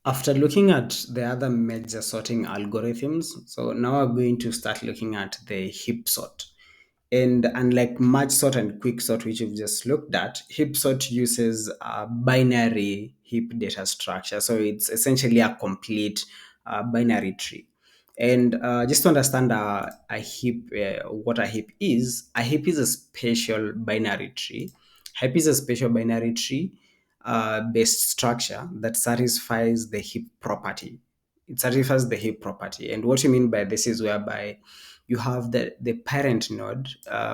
After looking at the other major sorting algorithms, so now we're going to start looking at the heap sort. And unlike merge sort and quick sort, which we've just looked at, heap sort uses a binary heap data structure. So it's essentially a complete binary tree. And just to understand a heap, what a heap is a special binary tree. Heap is a special binary tree based structure that satisfies the heap property. It satisfies the heap property. And what you mean by this is whereby you have the parent node,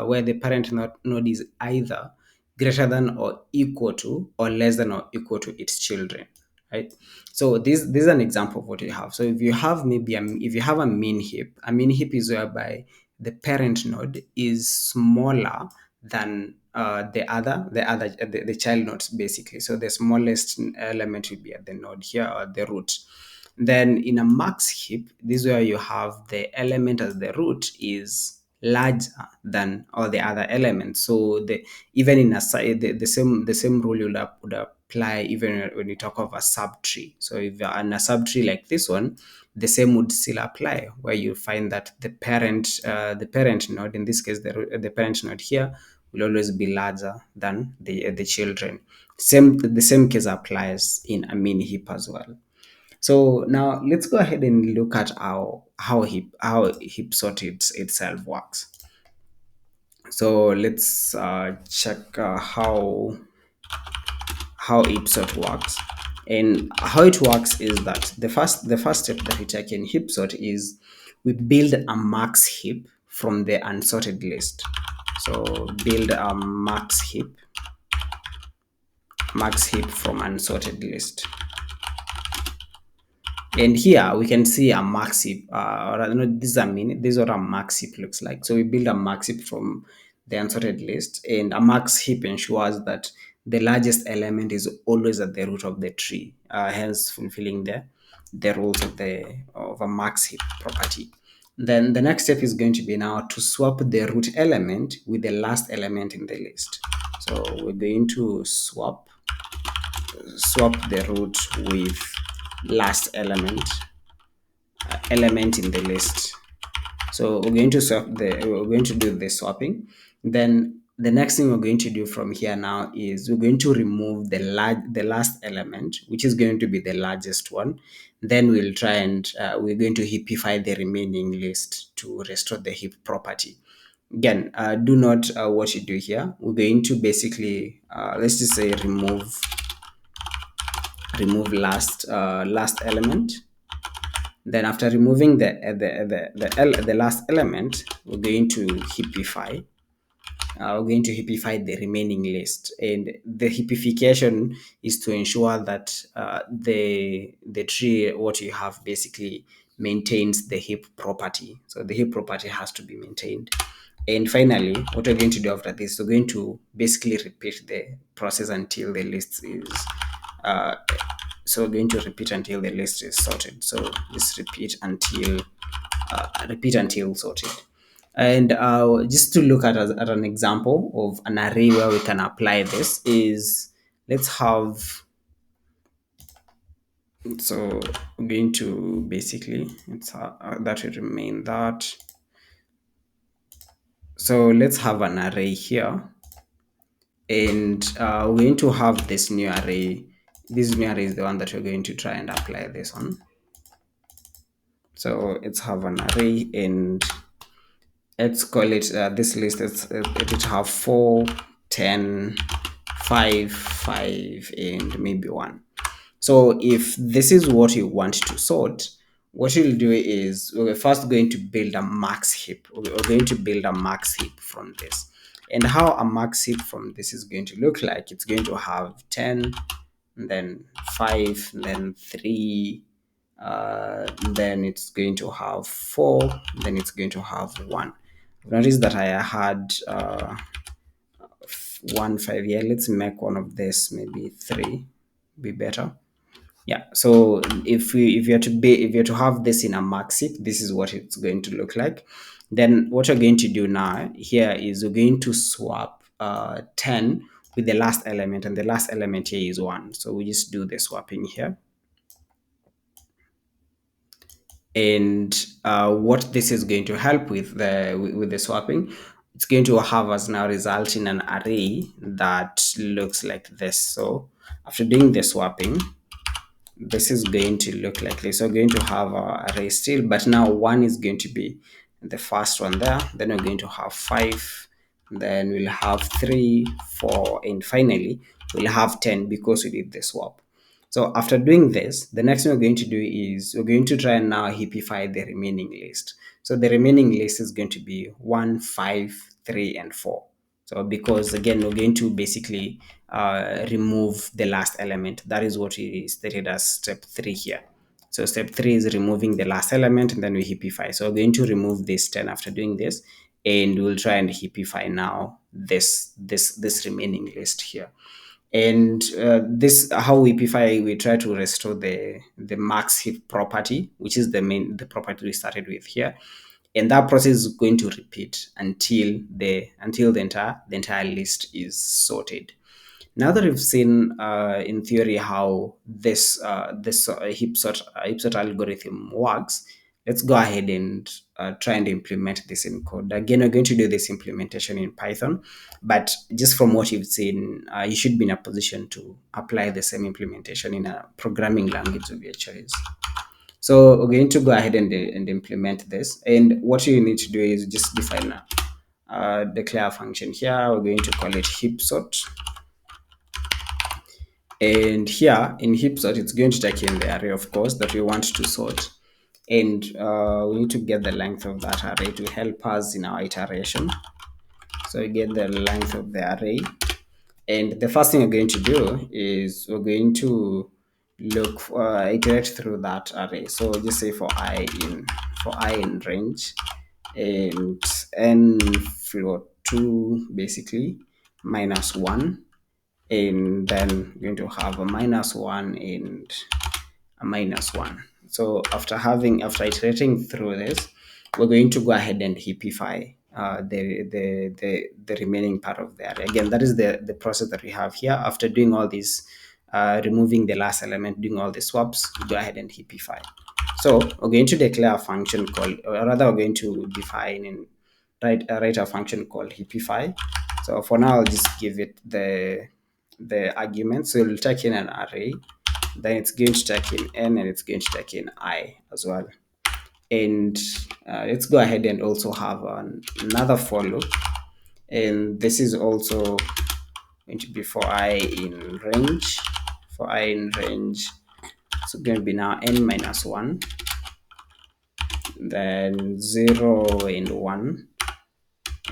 where the parent node is either greater than or equal to or less than or equal to its children, right? So this is an example of what you have. So if you have if you have a mean heap is whereby the parent node is smaller than the child nodes basically. So the smallest element will be at the node here or the root. Then in a max heap, this is where you have the element as the root is larger than all the other elements. So even in the same rule would apply even when you talk of a subtree. So if you're in a subtree like this one, the same would still apply, where you find that the parent node, in this case the parent node here, will always be larger than the children. The same case applies in a mini heap as well. So now let's go ahead and look at how heap sort itself works. So let's check how heap sort works. And how it works is that the first step that we take in heap sort is we build a max heap from the unsorted list. So build a max heap from unsorted list. And here we can see a max heap, or no, this is what a max heap looks like. So we build a max heap from the unsorted list, and a max heap ensures that the largest element is always at the root of the tree, hence fulfilling the rules of a max heap property. Then the next step is going to be now to swap the root element with the last element in the list. So we're going to swap the root with last element in the list. So we're going to do the swapping. Then the next thing we're going to do from here now is we're going to remove the last element, which is going to be the largest one. Then we'll try and we're going to heapify the remaining list to restore the heap property. Again, do not what you do here. We're going to basically let's just say remove last element. Then after removing the last element, we're going to heapify. We're going to heapify the remaining list, and the heapification is to ensure that the tree what you have basically maintains the heap property. So the heap property has to be maintained. And finally, what we're going to do after this, we're going to basically repeat the process until the list is uh, so we're going to repeat until the list is sorted. So just repeat until sorted. And just to look at an example of an array where we can apply this is, let's have, so we're going to basically, that will remain that. So let's have an array here, and we're going to have this new array. This new array is the one that we're going to try and apply this on. So let's have an array, and let's call it this list. It will have 4, 10, 5, 5, and maybe 1. So if this is what you want to sort, what you'll do is we're first going to build a max heap. We're going to build a max heap from this. And how a max heap from this is going to look like, it's going to have 10, and then 5, and then 3, then it's going to have 4, then it's going to have 1. Notice that I had 1, 5 here. Let's make one of this maybe 3, be better. Yeah, so if you're to have this in a max heap, this is what it's going to look like. Then what we're going to do now here is we're going to swap 10 with the last element, and the last element here is 1. So we just do the swapping here. And what this is going to help with the swapping, it's going to have us now result in an array that looks like this. So after doing the swapping, this is going to look like this. So we're going to have our array still, but now 1 is going to be the first one there. Then we're going to have 5, then we'll have 3, 4, and finally we'll have 10 because we did the swap. So after doing this, the next thing we're going to do is we're going to try and now heapify the remaining list. So the remaining list is going to be 1, 5, 3, and 4. So because again, we're going to basically remove the last element. That is what is stated as step 3 here. So step 3 is removing the last element, and then we heapify. So we're going to remove this 10 after doing this, and we'll try and heapify now this remaining list here. And this how we heapify, we try to restore the max heap property, which is the property we started with here, and that process is going to repeat until the entire list is sorted. Now that we've seen in theory how this heap sort algorithm works, let's go ahead and try and implement this in code. Again, we're going to do this implementation in Python, but just from what you've seen, you should be in a position to apply the same implementation in a programming language of your choice. So we're going to go ahead and implement this. And what you need to do is just define a declare function here. We're going to call it heap sort. And here in heap sort, it's going to take in the array, of course, that we want to sort. And we need to get the length of that array to help us in our iteration. So we get the length of the array. And the first thing we're going to do is we're going to iterate through that array. So just say for i in range, and n float 2 basically minus 1, and then we're going to have a minus 1 and a minus 1. So after iterating through this, we're going to go ahead and heapify the remaining part of the array. Again, that is the process that we have here. After doing all this, removing the last element, doing all the swaps, we go ahead and heapify. So we're going to declare a function called, or rather we're going to define and write a function called heapify. So for now, I'll just give it the argument. So it'll take in an array, then it's going to take in n, and it's going to take in I as well. And let's go ahead and also have another for loop, and this is also going to be for I in range. For I in range, so going to be now n minus 1, then 0 and 1,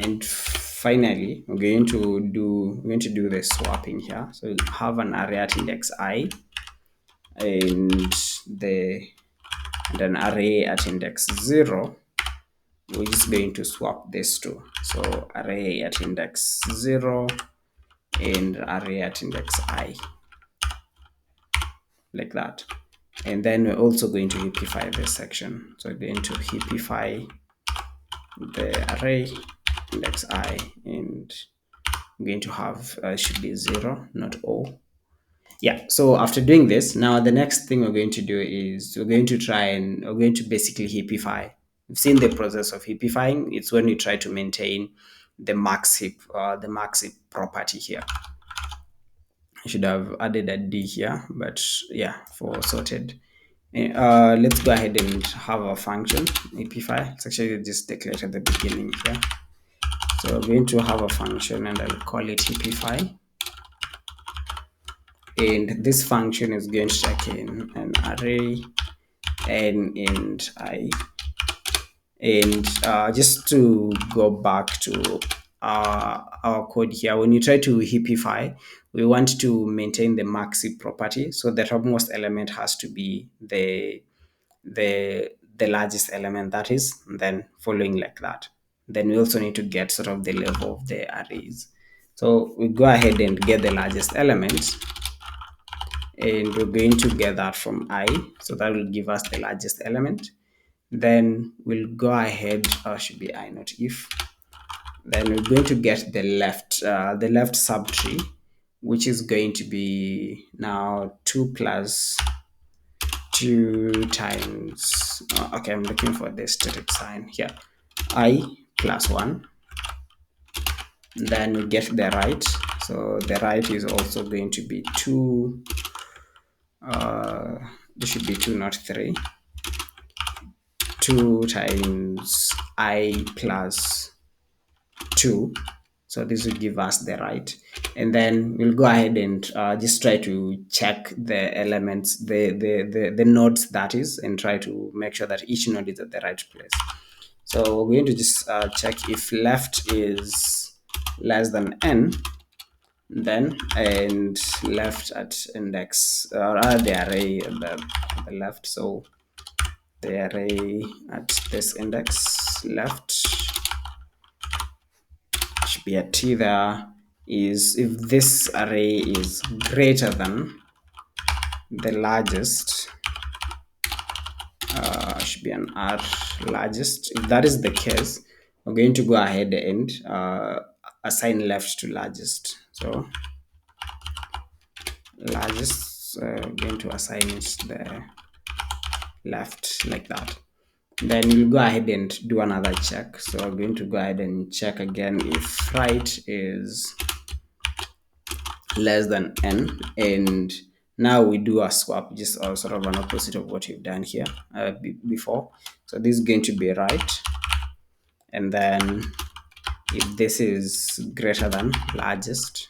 and finally we're going to do the swapping here. So we have an array at index I and an array at index 0. We're just going to swap these two. So array at index 0 and array at index I, like that. And then we're also going to heapify this section. So we're going to heapify the array index I, and I'm going to have should be 0, not O. Yeah, so after doing this, now the next thing we're going to do is we're going to basically heapify. We've seen the process of heapifying. It's when you try to maintain the max heap property here. I should have added a D here, but yeah, for sorted. Let's go ahead and have a function heapify. It's actually just declared at the beginning here. So we're going to have a function, and I'll call it heapify. And this function is going to take in an array n and I. And just to go back to our code here, when you try to heapify, we want to maintain the max heap property. So the topmost element has to be the largest element, that is, and then following like that. Then we also need to get sort of the level of the arrays. So we go ahead and get the largest element, and we're going to get that from I. So that will give us the largest element. Then we'll go ahead, should be I, not if. Then we're going to get the left subtree, which is going to be now 2 plus 2 times, okay, I'm looking for the static sign here, I plus 1, then we get the right. So the right is also going to be 2, this should be 2, not 3. 2 times I plus 2. So this will give us the right. And then we'll go ahead and just try to check the elements, the nodes that is, and try to make sure that each node is at the right place. So we're going to just check if left is less than n, then, and left at index, or the array at the left. So the array at this index left should be a t there, is if this array is greater than the largest, should be an r largest. If that is the case, we're going to go ahead and assign left to largest. So largest, going to assign it the left like that. Then we'll go ahead and do another check. So I'm going to go ahead and check again if right is less than n, and now we do a swap, just sort of an opposite of what you've done here before. So this is going to be right, and then if this is greater than largest,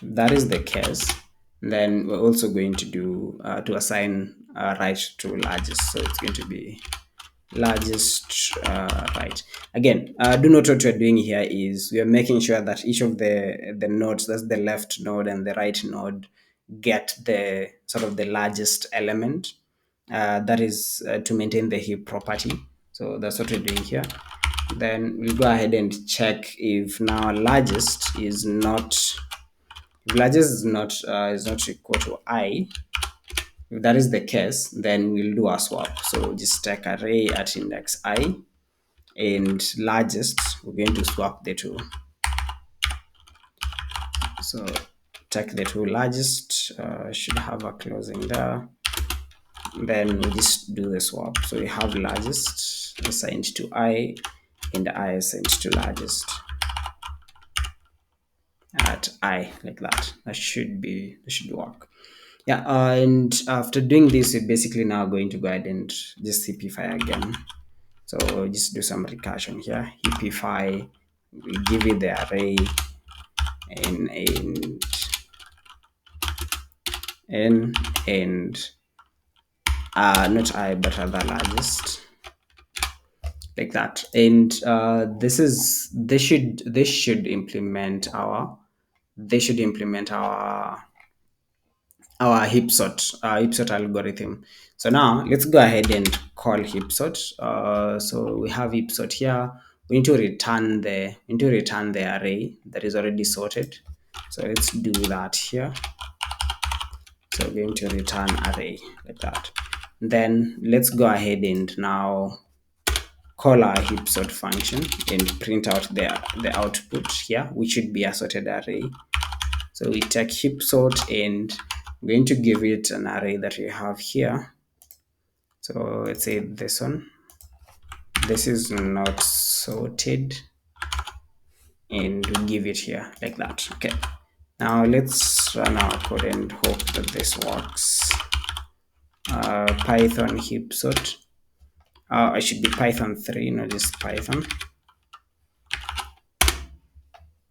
if that is the case, then we're also going to do to assign right to largest. So it's going to be largest right. Again, do note what we're doing here is we are making sure that each of the nodes, that's the left node and the right node, get the sort of the largest element. That is to maintain the heap property. So that's what we're doing here. Then we'll go ahead and check if now largest is not, if largest is not equal to I. If that is the case, then we'll do a swap. So just take array at index I and largest, we're going to swap the two. So take the two largest, should have a closing there. Then we just do the swap. So we have largest assigned to I and I assigned to largest at I, like that. That should work. Yeah, and after doing this, we're basically now going to go ahead and just cpify again. So just do some recursion here. Heapify, we give it the array and not I but other largest, like that. And this should implement our heap sort algorithm. So now let's go ahead and call heap sort. So we have heap sort here. We need to return the array that is already sorted. So let's do that here. So we're going to return array like that. Then let's go ahead and now call our heap sort function and print out the output here, which should be a sorted array. So we take heap sort and we're going to give it an array that we have here. So let's say this one. This is not sorted, and we give it here like that. Okay. Now let's run our code and hope that this works. Python heap sort. I should be Python 3, not just Python.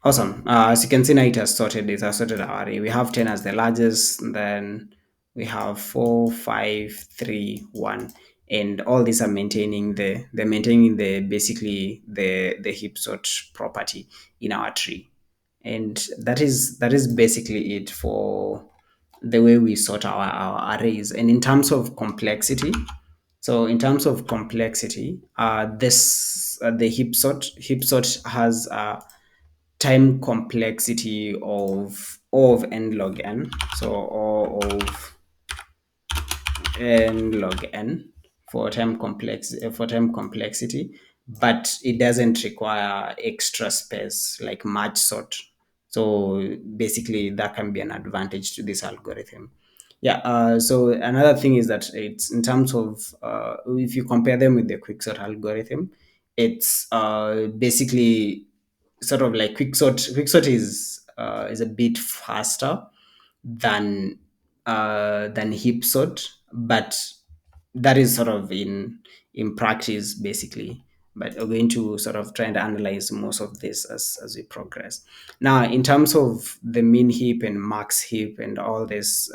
Awesome. As you can see now, it has sorted. It has sorted our array. We have 10 as the largest, and then we have 4, 5, 3, 1, and all these are maintaining the basically the heap sort property in our tree. And that is basically it for the way we sort our arrays. And in terms of complexity, so in terms of complexity, the heap sort has time complexity of O of n log n. So O of n log n for time complexity, but it doesn't require extra space like merge sort. So basically that can be an advantage to this algorithm. Yeah. So another thing is that it's in terms of if you compare them with the quicksort algorithm, it's basically sort of like quicksort. Quicksort is a bit faster than heap sort, but that is sort of in practice basically. But we're going to sort of try and analyze most of this as we progress. Now, in terms of the min heap and max heap and all this,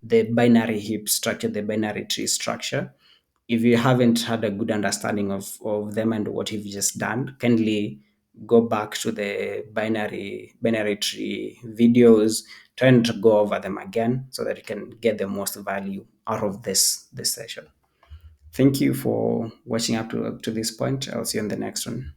the binary heap structure, the binary tree structure, if you haven't had a good understanding of them and what you've just done, kindly go back to the binary tree videos, try and go over them again so that you can get the most value out of this session. Thank you for watching up to this point. I'll see you on the next one.